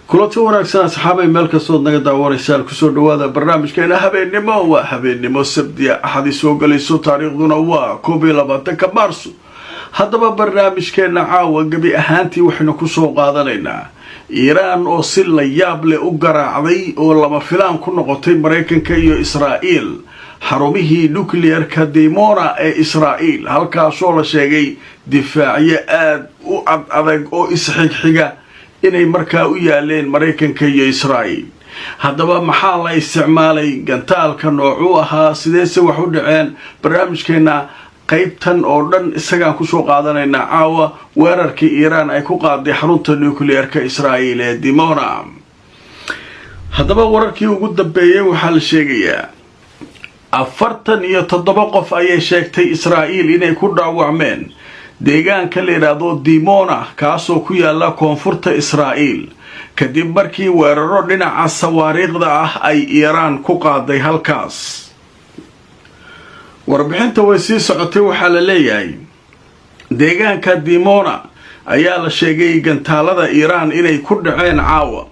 kulanti wanaagsan asxaabay meel kastoo naga daawanaysan kusoo dhawaada barnaamijkeena habeenimo waa habeenimo sabti axad soo galayso taariikhduna waa 21 Maarso haddaba barnaamijkeena caawa gabi ahaantii waxaynu ku soo qaadanaynaa Iiraan oo si la yaab leh u garaacday oo lama filaan ku noqotay Mareykanka iyo Israa'iil xarumihii nuclear-ka Dimona ee Israa'iil halkaasoo la sheegay difaaciye aad u adag oo isxigxiga inay markaa u yaaleen Mareykanka iyo Israa'iil haddaba maxaa la isticmaalay gantaalka noocu ahaa sideese wax u dhaceen barnaamijkeena qaybtan oo dhan isagaan ku soo qaadanaynaa caawa weerarkii Iiraan ay ku qaaday xarunta nuclear-ka Israa'iil ee Dimona haddaba wararkii ugu dambeeyay waxaa la sheegayaa 47 qof ayay sheegtay Israa'iil inay ku dhaawacmeen deegaanka la yiraahdo Dimona kaasoo ku yaala koonfurta Israa'iil kadib markii weeraro dhinaca sawaariiqda ah ay Iiraan ku qaaday halkaas warbixinta way sii socotay waxaa la leeyahay deegaanka Dimona ayaa la sheegay gantaalada Iiraan inay ku dhaceen caawa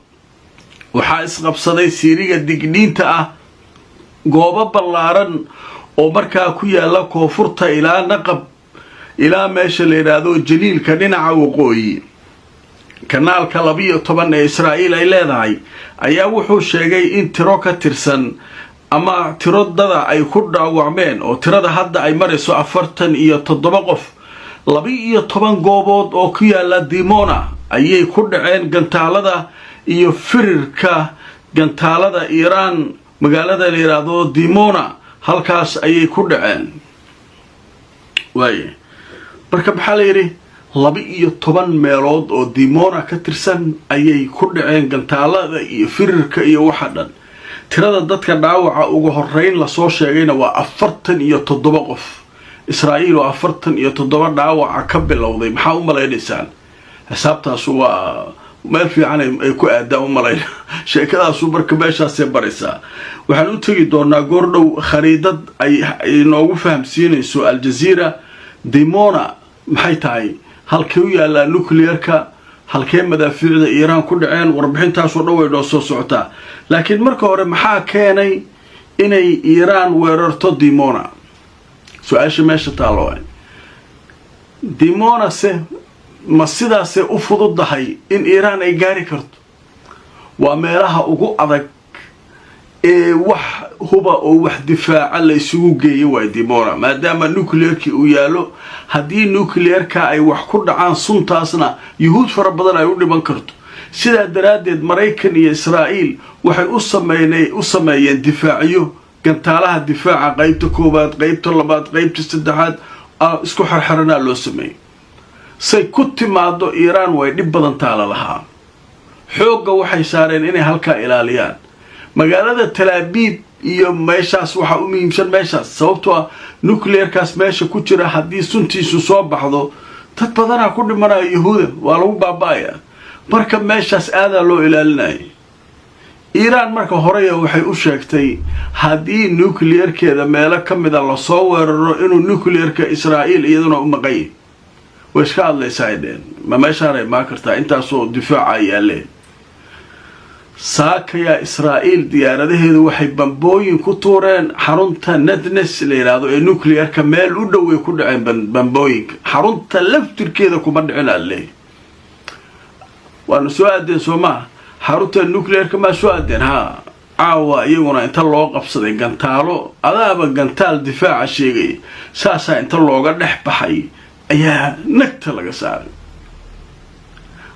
waxaa isqabsaday siiriga digniinta ah goobo ballaaran oo markaa ku yaala koonfurta ilaa naqab ilaa meesha la yiraahdo jaliilka dhinaca waqooyi kanaalka 12 ee Israa'iil ay leedahay ayaa wuxuu sheegay in tiro ka tirsan ama tiradada ay ku dhaawacmeen oo tirada hadda ay marayso 47 qof 12 goobood oo ku yaala Dimona ayay ku dhaceen gantaalada iyo firirka gantaalada Iiraan magaalada la yiraahdo Dimona halkaas ayay ku dhaceen marka maxaa la yiri 12 meelood oo Dimona ka tirsan ayay ku dhaceen gantaalada iyo firirka iyo waxa dhan tirada dadka dhaawaca ugu horeyn la soo sheegayna waa 47 qof Israa'iil oo 47 dhaawaca ka bilowday maxaa u maleynaysan xisaabtaas waa meel fiican ay ku aadaan u maleyn sheekadaas marka meeshaas ay baraysaa waxaan u tagi doonaa goordhow khariidad ay noogu fahamsiinayso Al Jazeera Dimona maxay tahay halkee u yaala nuclear-ka halkee madaafiicda Iiraan ku dhaceen warbixintaas oo dhaway noo soo socota laakiin marka hore maxaa keenay inay Iiraan weerarto Dimona su'aasha meesha taalo Dimona ma sidaas u fududahay in Iiraan ay gaari karto waa meelaha ugu adag ee wax huba oo wax difaaca la isugu geeyay waa Dimona maadaama nuclear-ki uu yaalo haddii nuclear-ka ay wax ku dhacaan suntaasna yuhuud fara badan ay u dhiman karto sidaa daraadeed Mareykan iyo Israa'iil waxay u sameeyeen difaaciyo gantaalaha difaaca qaybta koobaad qaybta labaad qaybta saddexaad isku xirxiranaa loo sameeyay say ku timaado Iiraan way dhib badan taala lahaa xoogga waxay saareen inay halka ilaaliyaan magaalada Tel Aviv iyo meeshaas waxa u muhiimsan meeshaas sababtoo nuclear-kaas meesha ku jira haddii suntiisu soo baxdo dad badan ku dhimanaya yuhuuda waa lagu baabaaya marka meeshaas aad loo ilaalinay Iiraan marka hore waxay u sheegtay haddii nuclear-keeda meelo kamida la soo weeraro inuu nuclear-ka Israa'iil iyaduna u maqay way iska hadlaysaayeen ma meeshaan ay ma kartaa intaasoo difaaca yaale saakaya Israa'iil diyaaradaheedu waxay bambooyin ku tuureen xarunta Natanz la yiraahdo ee nuclear-ka meel u dhow ay ku dhaceen bambooyinka xarunta laftirkeeda kuma dhicin alle waana soo aadeen Soomaa xarunta nuclear-ka ma soo aadeen caawa iyaguna inta loo qabsaday gantaalo adaaba gantaal difaaca sheegay saasa inta looga dhex baxay ayaa nagta laga saaray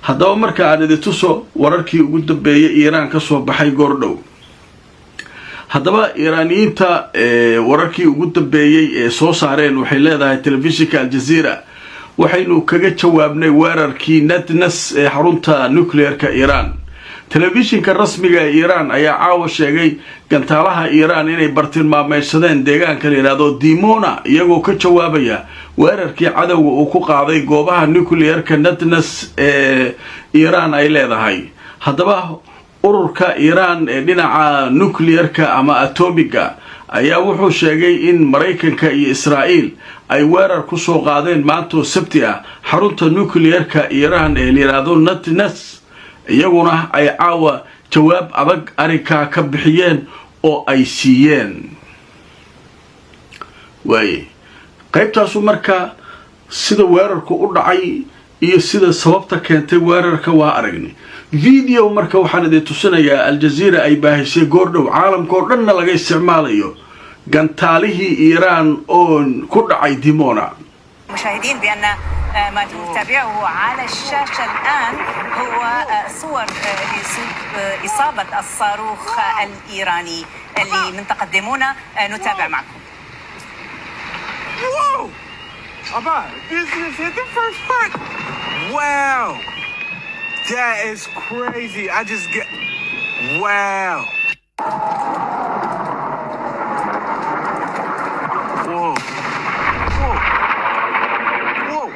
haddaba marka aan idin tuso wararkii ugu dambeeyay Iiraan ka soo baxay goordhow haddaba Iiraaniyiinta wararkii ugu dambeeyay ee soo saareen waxay leedahay telefishinka Al Jazeera waxaynu kaga jawaabnay weerarkii Natanz ee xarunta nuclear-ka Iiraan telefishinka rasmiga ee Iiraan ayaa caawa sheegay gantaalaha Iiraan inay bartilmaameedsadeen deegaanka la yiraahdo Dimona iyagoo ka jawaabaya weerarkii cadawga uu ku qaaday goobaha nuclear-ka Natanz ee Iiraan ay leedahay haddaba ururka Iiraan ee dhinaca nuclear-ka ama atomiga ayaa wuxuu sheegay in Mareykanka iyo Israa'iil ay weerar ku soo qaadeen maanta Sabti ah xarunta nuclear-ka Iiraan ee la yiraahdo Natanz iyaguna ay caawa jawaab adag arrinkaa ka bixiyeen oo ay siiyeen. waaye qaybtaasu marka sida weerarku u dhacay iyo sida sababta keentay weerarka waa aragnay. video marka waxaan idin tusinayaa Al-Jazeera ay baahisay goordhow caalamka oo dhanna laga isticmaalayo gantaalihii Iiraan oo ku dhacay Dimona. مشاهدين بأن ما نتابعه على الشاشة الآن هو صور إصابة الصاروخ الإيراني لمنطقة ديمونا. نتابع معكم. Whoa! Abba, this is hit the first part. Wow! That is crazy. I just get... Wow! Whoa! Whoa! Whoa!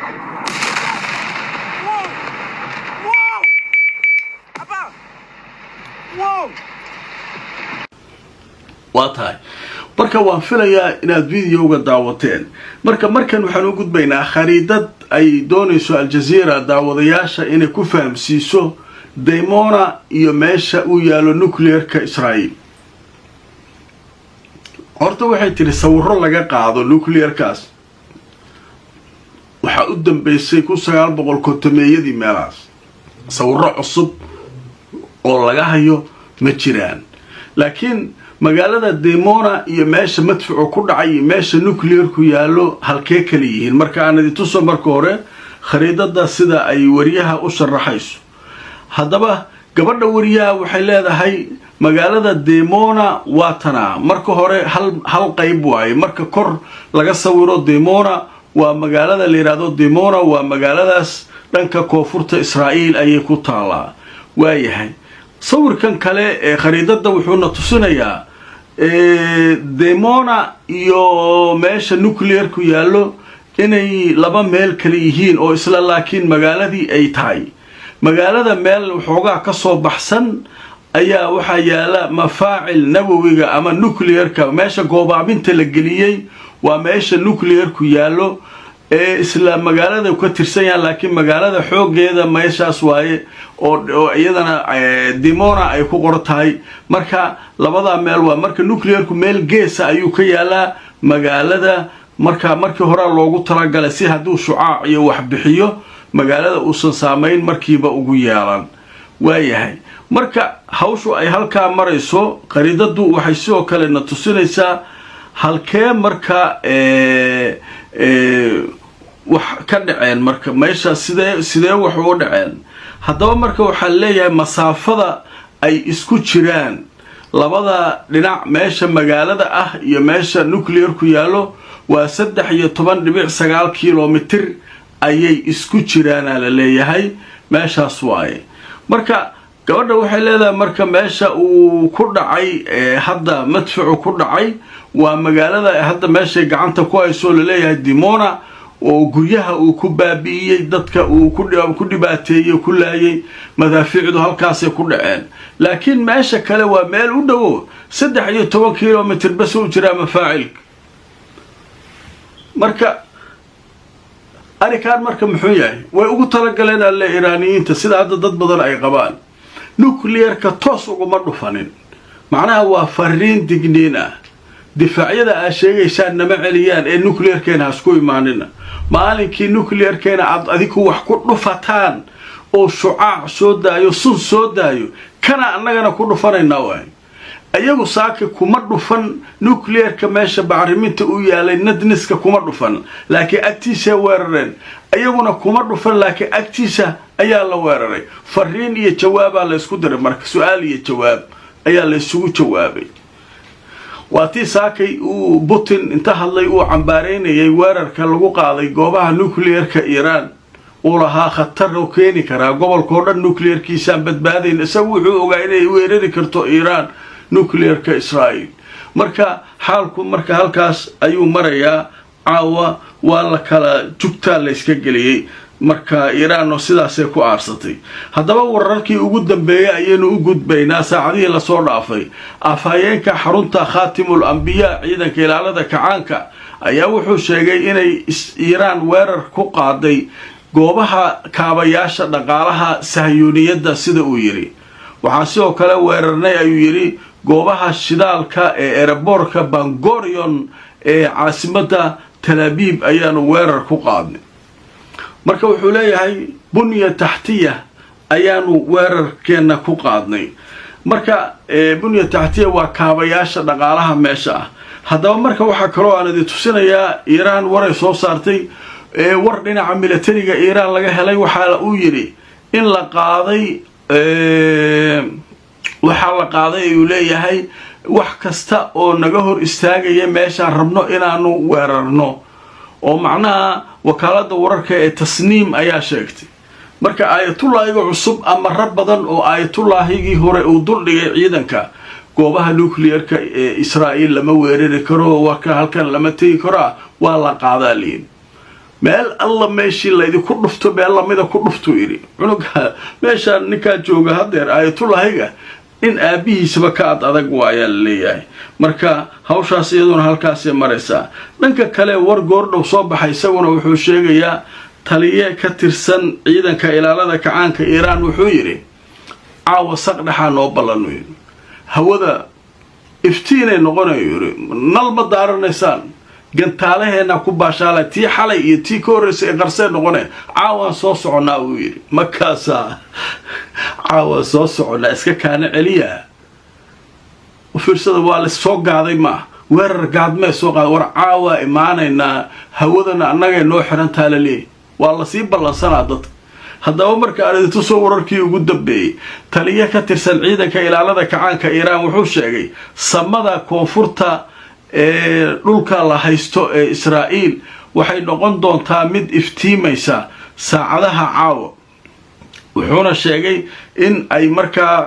Whoa! Whoa! Abba! Whoa! waa tahay marka waan filayaa inaad videoga daawateen. markan waxaan u gudbaynaa khariidad ay doonayso Al-Jazeera daawadayaasha inay ku fahamsiiso Dimona iyo meesha uu yaalo nuclearka Israa'iil. horta waxay tiri sawirro laga qaado nuclearkaas waxa u dambeysay 1950 meelaas. sawirro cusub oo laga hayo ma jiraan, laakiin magaalada Dimona iyo meesha madfuucu ku dhacay meesha nuclearku yaalo halkee kale yihiin. marka aan idin tuso marka hore khariidada sida ay wariyaha u sharaxayso. haddaba gabadha wariyaha waxay leedahay magaalada Dimona waa tana. marka hore hal qayb waaye. marka kor laga sawiro Dimona waa magaalada la yiraahdo Dimona waa magaaladaas dhanka koonfurta Israa'iil ayay ku taalaa. waayahay sawirkan kale ee khariidada wuxuuna tusinayaa Dimona iyo meesha nuclearku yaalo inay laba meel kale yihiin oo isla laakiin magaaladii ay tahay. magaalada meel waxoogaa ka soo baxsan ayaa waxaa yaala mafaacil nawawiga ama nuclearka meesha goobaabinta la geliyey waa meesha nuclearku yaalo ee isla magaalada ka tirsan yahay, laakiin magaalada xoogeeda meeshaas waaye oo iyadana Dimona ay ku qortahay. marka labada meel waa marka nuclearku meel geesa ayuu ka yaalaa magaalada. markii hore loogu talagalay si hadduu shucaac iyo wax bixiyo magaalada uusan saamayn markiiba ugu yeelan. waayahay marka hawshu ay halkaa marayso khariidadu waxay sidoo kale na tusinaysaa halkee marka wax ka dhaceen marka meesha sidee wax u dhaceen. haddaba marka waxaa leeyahay masaafada ay isku jiraan labada dhinac meesha magaalada ah iyo meesha nuclearku yaalo waa 13.9 kilomitir ayay isku jiraan la leeyahay meeshaas waaye. marka gabadha waxay leedahay marka meesha uu ku dhacay hadda madfuucu ku dhacay waa magaalada hadda meesha gacanta ku hayso la leeyahay Dimona oo guryaha uu ku baabi'iyay dadka uu ku dhibaateeyay ku laayay madaafiicdu halkaas ay ku dhaceen. laakiin meesha kale waa meel u dhow 13 kilomitir bas u jira mafaacilka. marka arikaan marka muxuu yahay way ugu talagaleen alle Iiraaniyiinta sida hadda dad badan ay qabaan nuclearka toos uguma dhufanin. macnaha waa fariin digniin ah difaacyada ay sheegaysaan nama celiyaan ee nuclearkeena isku imaanina. maalinkii nuclearkeena aad adigu wax ku dhufataan oo shucaac soo daayo sun soo daayo kana annagana ku dhufanayna waay. ayagu saaka kuma dhufan nuclearka meesha bacriminta u yaalay nadniska kuma dhufan, laakiin agtiisa weerareen. ayaguna kuma dhufan laakiin agtiisa ayaa la weeraray. fariin iyo jawaab la isku diray marka su'aal iyo jawaab ayaa la isugu jawaabay. waatii saakay uu Putin inta hadlay uu cambaareynayay weerarka lagu qaaday goobaha nuclearka Iiraan oo lahaa khatar oo keeni kara gobolka oo dhan nuclearkiisa badbaadin. isagu wuxuu ogaa inay weerari karto Iiraan nuclearka Israa'iil. marka xaalku marka halkaas ayuu marayaa. caawa waa la kala jugtaa la iska geliyay marka Iiraan oo sidaas ay ku aarsatay. haddaba wararkii ugu dambeeyay ayaynu u gudbaynaa saacadihii la soo dhaafay. afhayeenka xarunta Khaatimul Anbiyaa ciidanka ilaalada kacaanka ayaa wuxuu sheegay inay Iiraan weerar ku qaaday goobaha kaabayaasha dhaqaalaha sahyuuniyadda sida uu yidhi. waxaan sidoo kale weerarnay ayuu yidhi goobaha shidaalka ee eraboorka bangorion ee caasimadda Tel Aviv ayaanu weerar ku qaadnay. marka wuxuu leeyahay bunya taxtiya ayaanu weerarkeena ku qaadnay. marka bunya taxtiya waa kaabayaasha dhaqaalaha meesha ah. haddaba marka waxaa kaloo aan idin tusinayaa Iiraan waray soo saartay war dhinaca militariga Iiraan laga helay. waxaa uu yidhi in la qaaday waxaa la qaaday ayuu leeyahay wax kasta oo naga hor istaagaya meeshaan rabno inaanu weerarno. oo macnaha wakaaladda wararka ee tasniim ayaa sheegtay. marka aayatullaahiga cusub amara badan oo aayatullaahigii hore uu duldhigay ciidanka goobaha nuclearka ee Israa'iil lama weerari karo, warka halkan lama tegi karo, waa la qaadaa liin. meel alla meeshii laydinku dhufto meel lamida ku dhufto yidhi cunuga meeshaan ninkaa jooga hadeer aayatullaahiga in aabihiisaba ka adag waayaa la leeyahay. marka hawshaas iyaduna halkaasay maraysaa. dhanka kale war goordhow soo baxay isaguna wuxuu sheegayaa taliye ka tirsan ciidanka ilaalada kacaanka Iiraan wuxuu yidhi caawa saqdhaxaa noo ballanu yidhi hawada iftiinay noqonayo yidhi nal ma daaranaysaan gantaalaheena ku baashaala tii xalay iyo tii ka horreysay ee qarsee noqonay caawaan soo soconnaa uu yidhi. markaasaa caawa soo soconnaa iska kaana celiya u fiirsada waa la soo gaaday ma weerar gaadmee soo qaaday war caawa imaanaynaa hawadana annagay noo xirantaa la leeyahy waa lasii ballansanaa dadka. haddaba marka aan idintu soo wararkii ugu dambeeyey taliye ka tirsan ciidanka ilaalada kacaanka Iiraan wuxuu sheegay samada koonfurta dhulka la haysto ee Israa'iil waxay noqon doontaa mid iftiimaysa saacadaha caawa. wuxuuna sheegay in ay markaa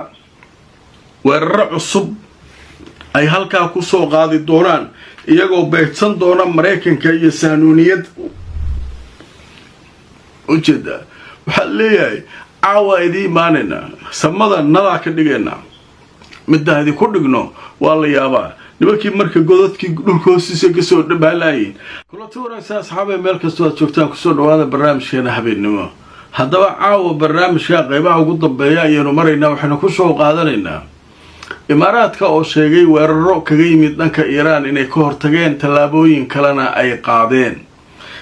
weeraro cusub ay halkaa ku soo qaadi doonaan iyagoo beegsan doona Mareykanka iyo saanuuniyad ujeeda. waxaa leeyahay caawa idii imaanayna samada nadaa ka dhigayna midda idinku dhigno waa la yaabaa. nimankii marka godadkii dhulka hoostiisa ka soo dhabaalayeen kulatu wanaagsan asxaabay meel kastoo aad joogtaan kusoo dhawaada barnaamijkeena habeennimo. haddaba caawa barnaamijka qaybaha ugu dambeeya ayaanu maraynaa. waxaynu ku soo qaadanaynaa imaaraadka oo sheegay weeraro kaga yimid dhanka Iiraan inay ka hortageen tallaabooyin kalena ay qaadeen.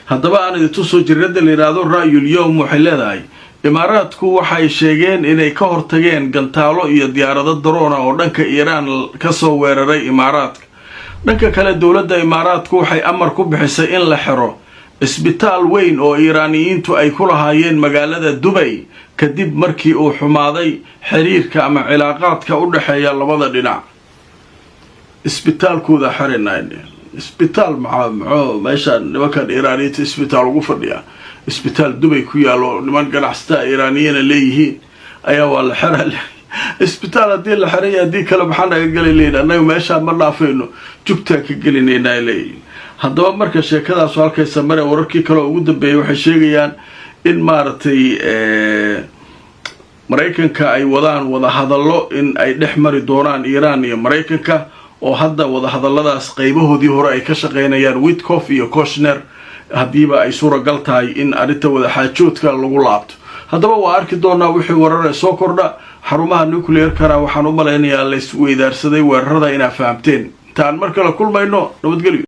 haddaba aan idin tusoo jirnada la yiraahdo ra'yul yawm waxay leedahay imaaraadku waxay sheegeen inay ka hortageen gantaalo iyo diyaarado drone oo dhanka Iiraan ka soo weeraray imaaraadka. dhanka kale dowladda imaaraadku waxay amar ku bixisay in la xiro isbitaal weyn oo Iiraaniyiintu ay ku lahaayeen magaalada Dubai kadib markii uu xumaaday xiriirka ama cilaaqaadka u dhaxeeya labada dhinac. isbitaalkooda xirinayn isbitaal maxaa meeshaan nimankan Iiraaniyiinta isbitaal ugu fadhiya isbitaal Dubai ku yaalo niman ganacsatada Iiraaniyana leeyihiin ayaa waa la xiray. isbitaal haddii la xiray haddii kale maxaa naga galaynaa annaga meeshaan ma dhaafayno jugtaa ka gelinaynaa leeyihiin. haddaba marka sheekadaas halkaysa mare wararkii kale ugu dambeeyay waxay sheegayaan in maaragtay Mareykanka ay wadaan wada hadallo in ay dhex mari doonaan Iiraan iyo Mareykanka oo hadda wada hadalladaas qaybahoodii hore ay ka shaqeynayaan Witkoff iyo Kushner haddiiba ay suuragal tahay in arrinta wada xaajoodka lagu laabto. haddaba waa arki doonaa wixii warar soo kordha. xarumaha nuclearkana waxaan u malaynayaa la isweydaarsaday weerarada inaa fahamteen. intaan mar kale kulmayno nabadgelyo.